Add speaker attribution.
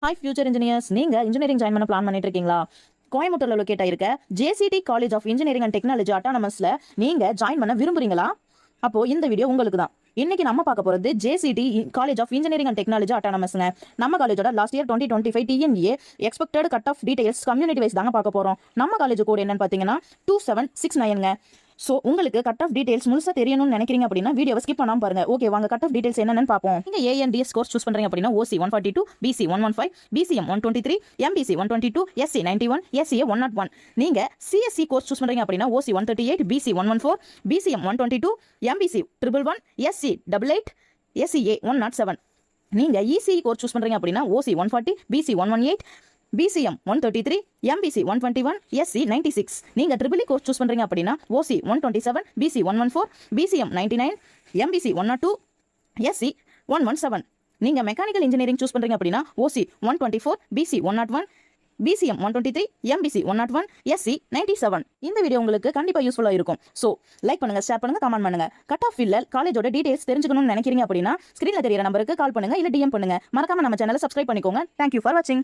Speaker 1: Hi future engineers, நீங்க engineering join பண்ண plan பண்ணிட்டு இருக்கீங்களா? கோயம்புத்தூர்ல லொகேட் ஆயிருக்க JCT college of engineering and technology அட்டானமஸ்ல நீங்க ஜாயின் பண்ண விரும்புறீங்களா? அப்போ இந்த வீடியோ உங்களுக்கு தான். இன்னைக்கு நம்ம பார்க்க போறது JCT college of engineering and technology அட்டானமஸ்ங்க. நம்ம காலேஜோட last year 2025 TNEA expected cut off details community wise தாங்க பார்க்க போறோம். நம்ம காலேஜ் கோட் என்னன்னு பாத்தீங்கன்னா 2769ங்க. ஸோ உங்களுக்கு கட் ஆஃப் டீடைல்ஸ் முழுசா தெரியணும்னு நினைக்கிறீங்க அப்படின்னா வீடியோவை ஸ்கிப் பண்ணாம பாருங்க. ஓகே, வாங்க கட் ஆஃப் டீடைல்ஸ் என்னன்னு பார்ப்போம். நீங்க ஏஎன்டிஎஸ் கோர்ஸ் சூஸ் பண்றீங்க அப்படின்னா OC 142, BC 115, BCM 123, MBC 122, SC 91, SCA 101. நீங்க சிஎஸ்சி கோர்ஸ் சூஸ் பண்றீங்க அப்படின்னா OC 138, BC 114, BCM 122, MBC 111, SC 88, SCA 107. நீங்க இசிஇ கோர்ஸ் சூஸ் பண்றீங்க அப்படின்னா OC 140, BC 118, BCM 133, MBC 121, SC 96. நீங்க ட்ரிபிள் கோர்ஸ் சூஸ் பண்றீங்க அப்படின்னா OC 127, BC 114, BCM 99, MBC 102, SC 117. நீங்க மெக்கானிக்கல் இன்ஜினியரிங் சூஸ் பண்றீங்க அப்படின்னா ஓசி 124, பிசி 101, பிசிஎம் 123, எம்பிசி 101, எஸ்சி 97. இந்த வீடியோ உங்களுக்கு கண்டிப்பா யூஸ்ஃபுல்லா இருக்கும். ஸோ லைக் பண்ணுங்க, ஷேர் பண்ணுங்க, கமெண்ட் பண்ணுங்க. கட் ஆஃப் இல்ல காலேஜோட டீடைல்ஸ் தெரிஞ்சுக்கணும்னு நினைக்கிறீங்க அப்படின்னா ஸ்கிரீன்ல தெரியற நம்பருக்கு கால் பண்ணுங்க, இல்ல டிஎம் பண்ணுங்க. மறக்காம நம்ம சேனலை சப்ஸ்கிரைப் பண்ணிக்கோங்க. தேங்க்யூ ஃபார் வாட்சிங்.